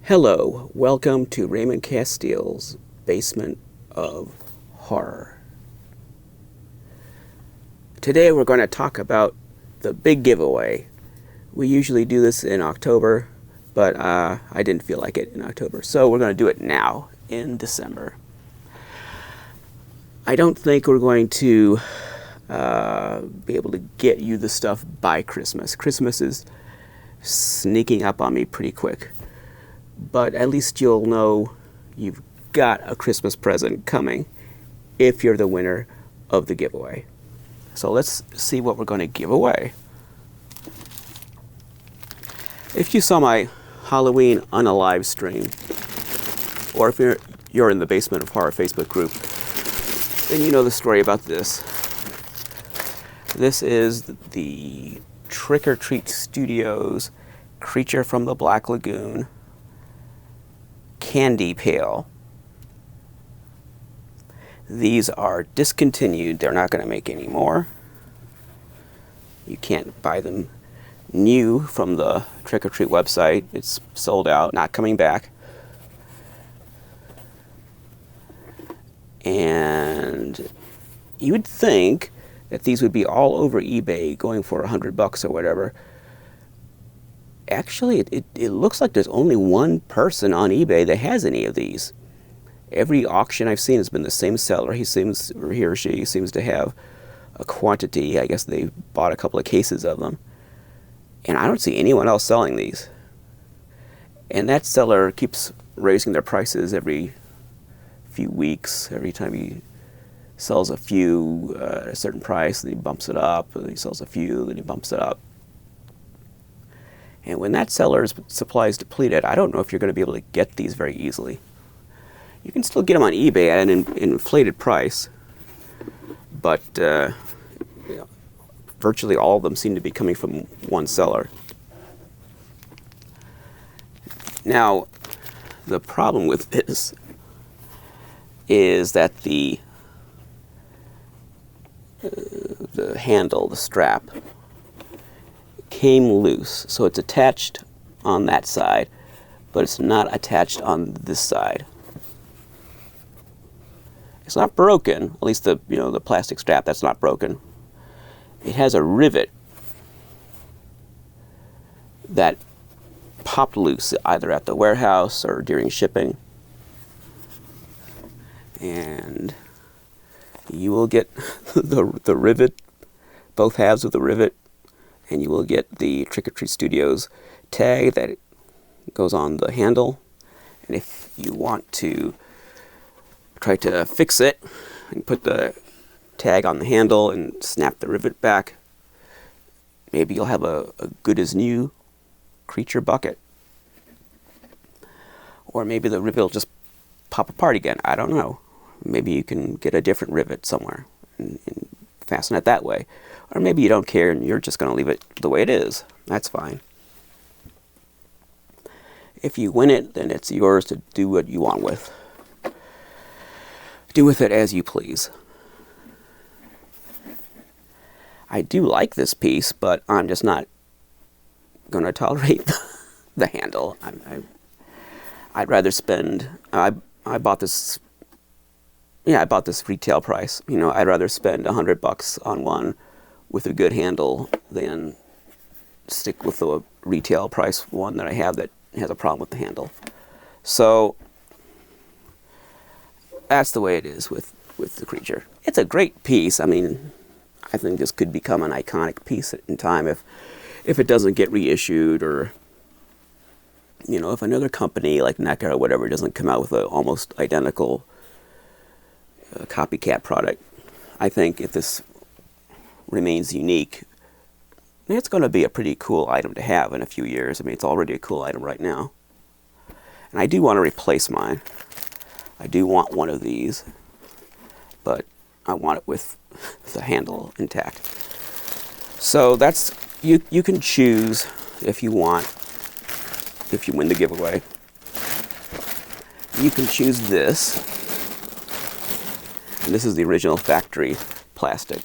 Hello, welcome to Raymond Castile's Basement of Horror. Today we're going to talk about the big giveaway. We usually do this in October, but I didn't feel like it in October, so we're going to do it now in December. I don't think we're going to be able to get you the stuff by Christmas. Christmas is sneaking up on me pretty quick. But at least you'll know you've got a Christmas present coming if you're the winner of the giveaway. So let's see what we're going to give away. If you saw my Halloween Unalive stream, or if you're in the Basement of Horror Facebook group, then you know the story about this. This is the Trick or Treat Studios Creature from the Black Lagoon candy pail. These are discontinued. They're not going to make any more. You can't buy them new from the Trick or Treat website. It's sold out, not coming back. And you would think that these would be all over eBay going for $100 or whatever. Actually, it looks like there's only one person on eBay that has any of these. Every auction I've seen has been the same seller. He or she seems to have a quantity. I guess they bought a couple of cases of them. And I don't see anyone else selling these. And that seller keeps raising their prices every few weeks. Every time he sells a few at a certain price, then he bumps it up. He sells a few, then he bumps it up. And when that seller's supply is depleted, I don't know if you're going to be able to get these very easily. You can still get them on eBay at an inflated price, but virtually all of them seem to be coming from one seller. Now, the problem with this is that the handle, the strap, came loose, so it's attached on that side, but it's not attached on this side. It's not broken, at least the plastic strap, that's not broken. It has a rivet that popped loose either at the warehouse or during shipping. And you will get the rivet, both halves of the rivet, and you will get the Trick or Treat Studios tag that goes on the handle. And if you want to try to fix it, you can put the tag on the handle and snap the rivet back. Maybe you'll have a good as new creature bucket. Or maybe the rivet will just pop apart again. I don't know. Maybe you can get a different rivet somewhere and fasten it that way. Or maybe you don't care and you're just going to leave it the way it is. That's fine. If you win it, then it's yours to do what you want with. Do with it as you please. I do like this piece, but I'm just not going to tolerate the handle. I'd rather spend... I bought this... Yeah, I bought this retail price. I'd rather spend $100 on one with a good handle than stick with the retail price one that I have that has a problem with the handle. So that's the way it is with the creature. It's a great piece. I think this could become an iconic piece in time if it doesn't get reissued, or if another company like NECA or whatever doesn't come out with an almost identical copycat product. I think if this remains unique, it's going to be a pretty cool item to have in a few years. It's already a cool item right now. And I do want to replace mine. I do want one of these, but I want it with the handle intact. So that's, you can choose if you want, if you win the giveaway. You can choose this. And this is the original factory plastic.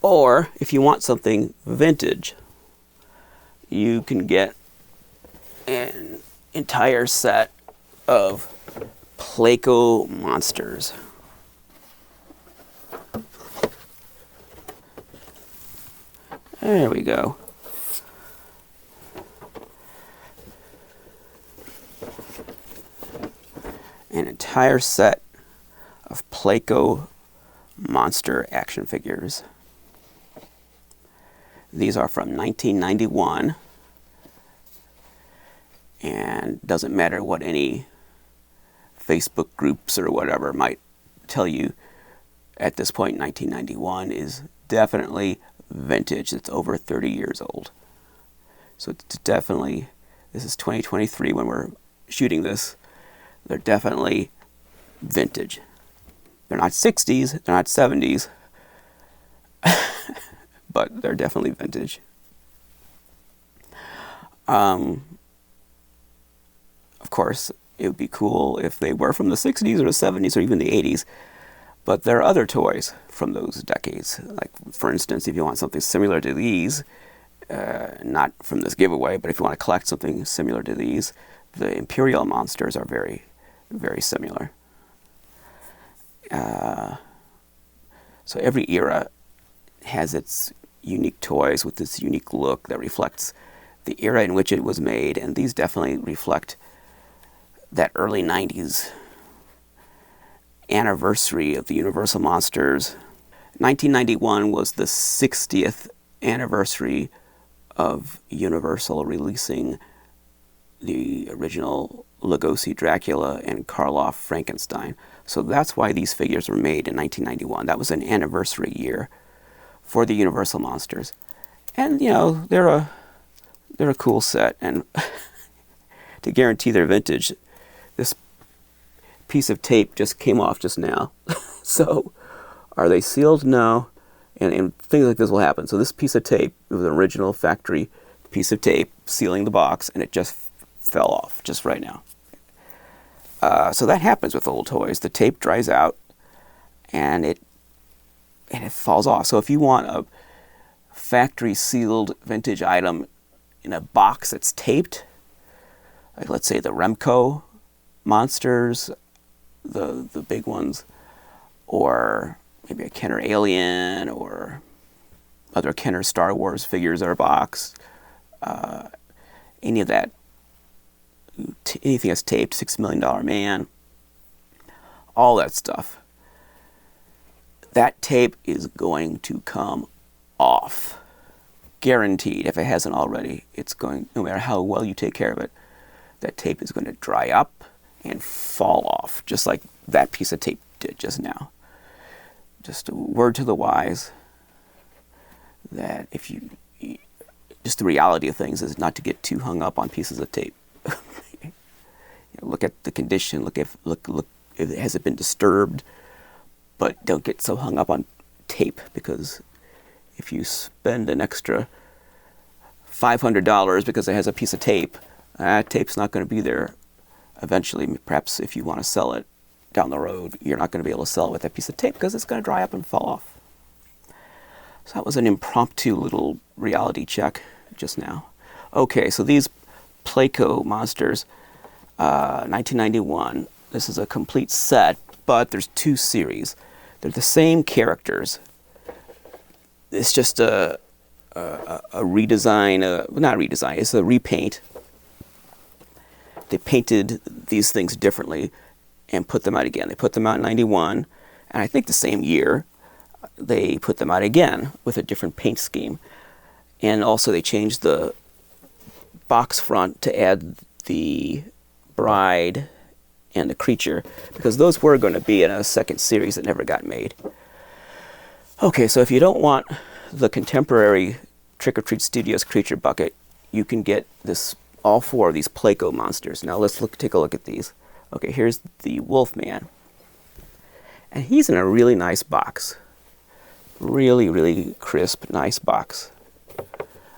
Or if you want something vintage, you can get entire set of Placo Monsters. There we go. An entire set of Placo monster action figures. These are from 1991, and doesn't matter what any Facebook groups or whatever might tell you at this point. 1991 is definitely vintage. It's over 30 years old. So it's definitely, this is 2023 when we're shooting this. They're definitely vintage. They're not 60s, they're not 70s, but they're definitely vintage. Of course, it would be cool if they were from the 60s or the 70s or even the 80s, but there are other toys from those decades. Like, for instance, if you want something similar to these, not from this giveaway, but if you want to collect something similar to these, the Imperial monsters are very, very similar. So every era has its unique toys with this unique look that reflects the era in which it was made, and these definitely reflect that early 90s anniversary of the Universal Monsters. 1991 was the 60th anniversary of Universal releasing the original Lugosi Dracula and Karloff Frankenstein. So that's why these figures were made in 1991. That was an anniversary year for the Universal Monsters. And, you know, they're a cool set, and to guarantee they're vintage, this piece of tape just came off just now. So, are they sealed? No. And things like this will happen. So this piece of tape, it was an original factory piece of tape sealing the box, and it just fell off just right now. So that happens with old toys. The tape dries out, and it falls off. So if you want a factory sealed vintage item in a box that's taped, like let's say the Remco monsters, the big ones, or maybe a Kenner Alien, or other Kenner Star Wars figures that are boxed, any of that, anything that's taped, $6 Million Man, all that stuff, that tape is going to come off. Guaranteed. If it hasn't already, it's going, no matter how well you take care of it, that tape is going to dry up and fall off, just like that piece of tape did just now. Just a word to the wise that if you, just the reality of things is not to get too hung up on pieces of tape. Look at the condition, look if it has it been disturbed, but don't get so hung up on tape, because if you spend an extra $500 because it has a piece of tape, that tape's not going to be there eventually. Perhaps if you want to sell it down the road, you're not going to be able to sell it with that piece of tape because it's going to dry up and fall off. So that was an impromptu little reality check just now. Okay, so these Placo Monsters, 1991. This is a complete set, but there's two series. They're the same characters. It's just a redesign, not redesign, it's a repaint. They painted these things differently and put them out again. They put them out in 91, and I think the same year they put them out again with a different paint scheme. And also they changed the box front to add the bride and the creature, because those were going to be in a second series that never got made. Okay, so if you don't want the contemporary Trick or Treat Studios creature bucket, you can get this, all four of these Placo monsters. Now let's take a look at these. Okay, here's the Wolfman, and he's in a really nice box. Really, really crisp, nice box.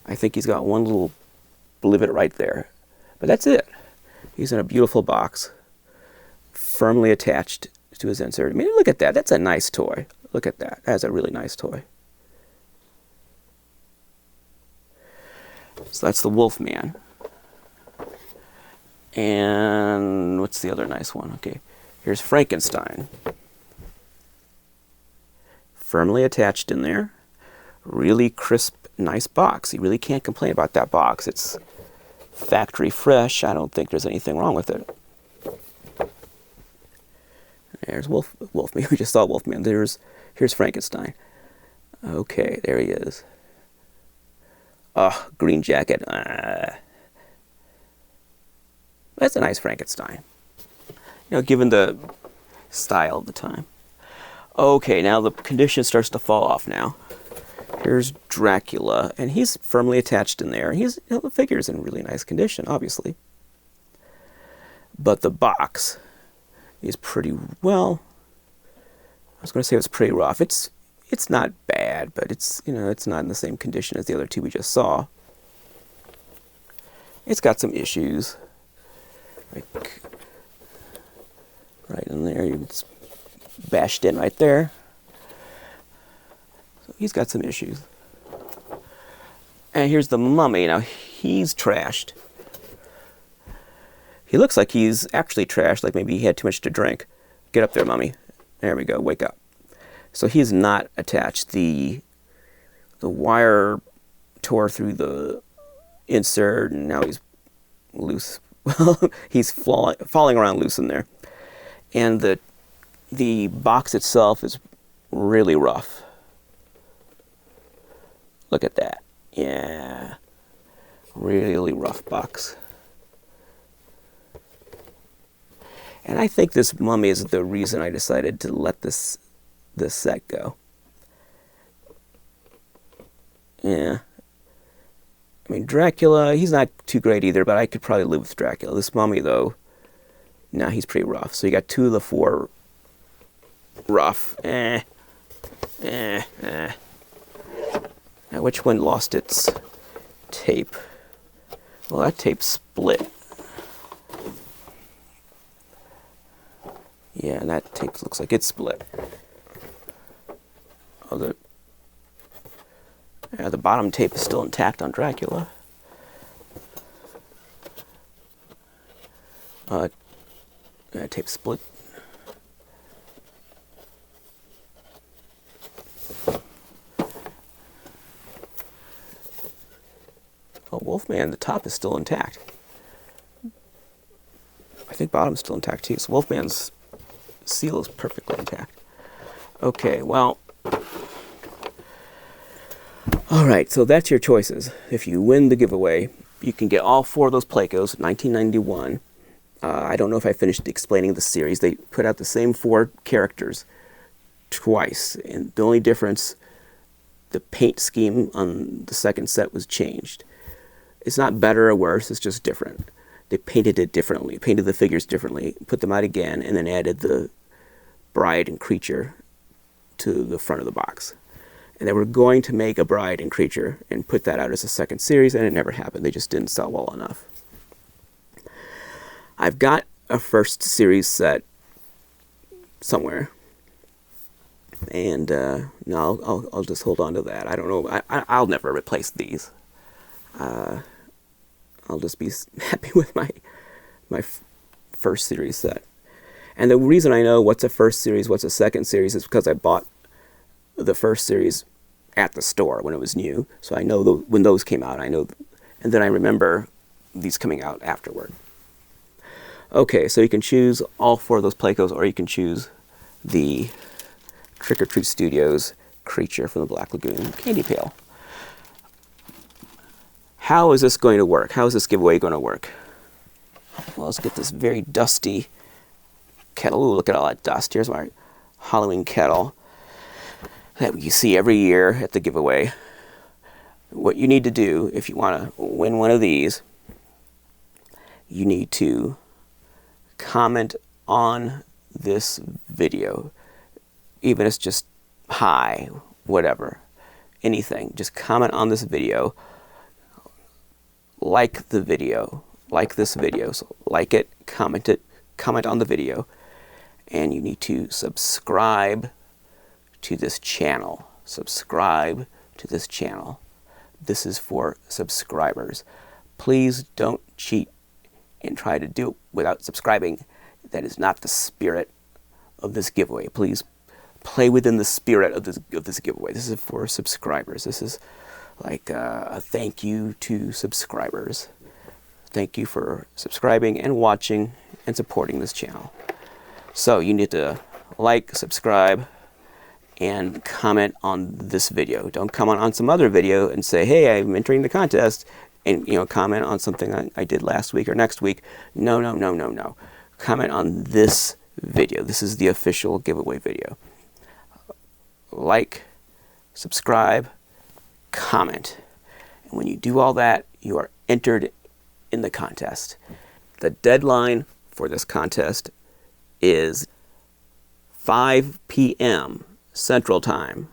I think he's got one little blivet right there, but that's it. He's in a beautiful box, firmly attached to his insert. I mean, look at that. That's a nice toy. Look at that. That's a really nice toy. So that's the Wolfman. And what's the other nice one? Okay, here's Frankenstein. Firmly attached in there. Really crisp, nice box. You really can't complain about that box. It's factory fresh. I don't think there's anything wrong with it. There's Wolfman. We just saw Wolfman. Here's Frankenstein. Okay, there he is. Oh, green jacket. That's a nice Frankenstein. You know, given the style of the time. Okay, now the condition starts to fall off now. Here's Dracula, and he's firmly attached in there. The figure's in really nice condition, obviously. But the box is pretty, well, I was going to say it was pretty rough. It's not bad, but it's not in the same condition as the other two we just saw. It's got some issues. Like right in there, it's bashed in right there. So he's got some issues. And here's the mummy. Now he's trashed. He looks like he's actually trashed, like maybe he had too much to drink. Get up there, mummy. There we go, wake up. So he's not attached. The wire tore through the insert, and now he's loose. Well, he's falling around loose in there. And the box itself is really rough. Look at that. Yeah. Really rough box. And I think this mummy is the reason I decided to let this set go. Yeah. I mean, Dracula, he's not too great either, but I could probably live with Dracula. This mummy, though, nah, he's pretty rough. So you got 2 of the 4 rough. Now, which one lost its tape? Well, that tape split. Yeah, and that tape looks like it's split. Oh, the bottom tape is still intact on Dracula. That tape split. Oh, Wolfman, the top is still intact. I think bottom's still intact too. So Wolfman's seal is perfectly intact. Okay, well, all right, so that's your choices. If you win the giveaway, you can get all 4 of those Placos, 1991. I don't know if I finished explaining the series. They put out the same 4 characters twice, and the only difference, the paint scheme on the second set was changed. It's not better or worse, it's just different. They painted it differently, painted the figures differently, put them out again, and then added the bride and creature to the front of the box. And they were going to make a bride and creature and put that out as a second series, and it never happened. They just didn't sell well enough. I've got a first series set somewhere, and no, I'll just hold on to that. I don't know. I'll never replace these. I'll just be happy with my first series set. And the reason I know what's a first series, what's a second series, is because I bought the first series at the store when it was new. So I know when those came out, I know, and then I remember these coming out afterward. Okay, so you can choose all 4 of those Placos, or you can choose the Trick or Treat Studios creature from the Black Lagoon candy pail. How is this going to work? How is this giveaway going to work? Well, let's get this very dusty kettle. Ooh, look at all that dust. Here's my Halloween kettle that you see every year at the giveaway. What you need to do if you want to win one of these, you need to comment on this video. Even if it's just hi, whatever, anything. Just comment on this video. Like the video, like this video, so like it, comment on the video, and you need to subscribe to this channel. Subscribe to this channel. This is for subscribers. Please don't cheat and try to do it without subscribing, that is not the spirit of this giveaway. Please play within the spirit of this giveaway. This is for subscribers. This is like a thank you to subscribers. Thank you for subscribing and watching and supporting this channel. So you need to like, subscribe, and comment on this video. Don't comment on some other video and say, hey, I'm entering the contest, and comment on something I did last week or next week. No, no, no, no, no. Comment on this video. This is the official giveaway video. Like, subscribe, comment. And when you do all that, you are entered in the contest. The deadline for this contest is 5 p.m. Central Time,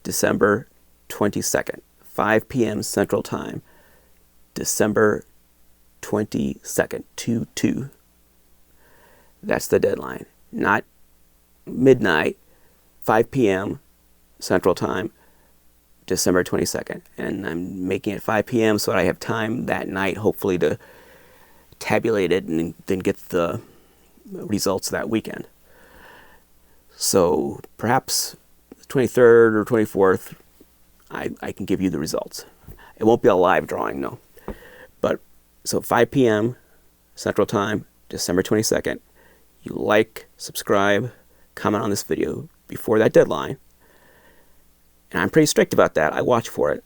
December 22nd. 5 p.m. Central Time, December 22nd, 2/2. That's the deadline. Not midnight, 5 p.m. Central Time, December 22nd. And I'm making it 5 p.m. so that I have time that night, hopefully, to tabulate it and then get the results that weekend. So perhaps the 23rd or 24th, I can give you the results. It won't be a live drawing, no. But so 5 p.m. Central Time, December 22nd. You like, subscribe, comment on this video before that deadline. And I'm pretty strict about that. I watch for it.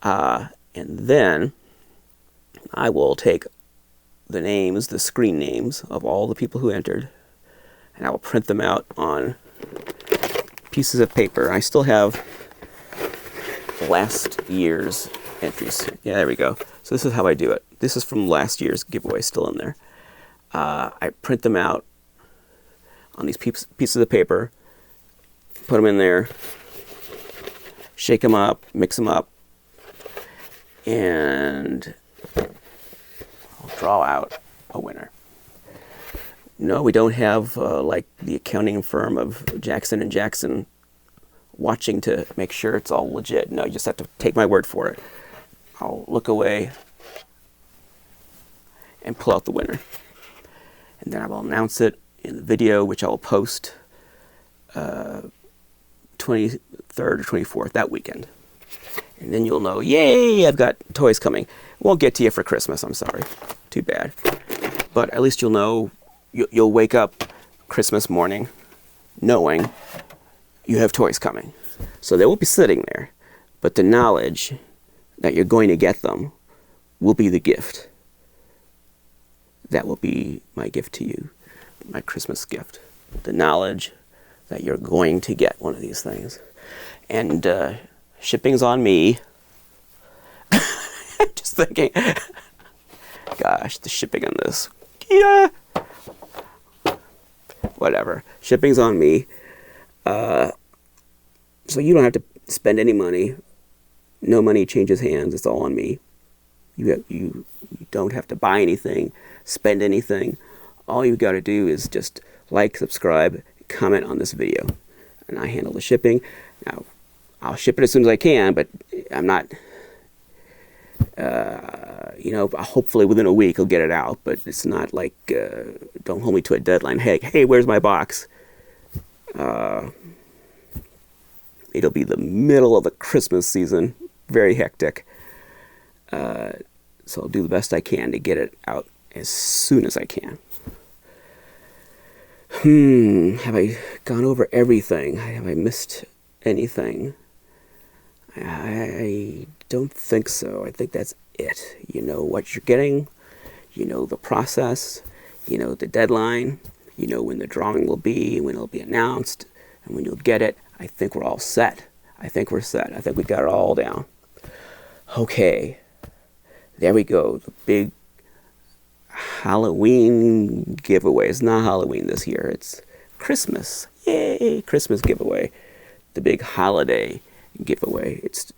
And then I will take the names, the screen names of all the people who entered, and I will print them out on pieces of paper. I still have last year's entries. Yeah, there we go. So this is how I do it. This is from last year's giveaway, still in there. I print them out on these pieces of paper, put them in there, shake them up, mix them up, and I'll draw out a winner. No, we don't have like the accounting firm of Jackson & Jackson watching to make sure it's all legit. No, you just have to take my word for it. I'll look away and pull out the winner. And then I will announce it in the video, which I will post 23rd or 24th, that weekend. And then you'll know, yay, I've got toys coming. Won't get to you for Christmas, I'm sorry. Too bad. But at least you'll know, you'll wake up Christmas morning knowing you have toys coming. So they won't be sitting there, but the knowledge that you're going to get them will be the gift. That will be my gift to you, my Christmas gift. The knowledge that you're going to get one of these things. And shipping's on me. I'm just thinking, gosh, the shipping on this. Yeah. Whatever. Shipping's on me. So you don't have to spend any money. No money changes hands. It's all on me. You don't have to buy anything, spend anything. All you've got to do is just like, subscribe, comment on this video. And I handle the shipping. Now, I'll ship it as soon as I can, but I'm not, hopefully within a week I'll get it out. But it's not like, don't hold me to a deadline. Hey, where's my box? It'll be the middle of the Christmas season. Very hectic. So I'll do the best I can to get it out as soon as I can. Have I gone over everything? Have I missed anything? I don't think so. I think that's it. You know what you're getting. You know the process. You know the deadline. You know when the drawing will be, when it'll be announced, and when you'll get it. I think we're all set. I think we're set. I think we got it all down. Okay. There we go. The big Halloween giveaway. It's not Halloween this year. It's Christmas. Yay! Christmas giveaway. The big holiday giveaway. It's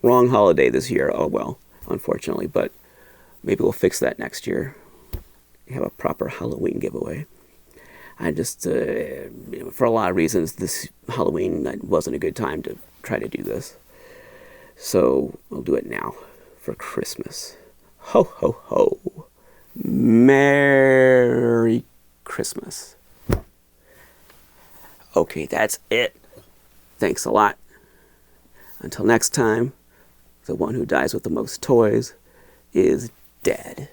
wrong holiday this year. Oh well, unfortunately. But maybe we'll fix that next year. Have a proper Halloween giveaway. I just, for a lot of reasons, this Halloween wasn't a good time to try to do this. So I'll do it now for Christmas. Ho, ho, ho. Merry Christmas. Okay, that's it. Thanks a lot. Until next time, the one who dies with the most toys is dead.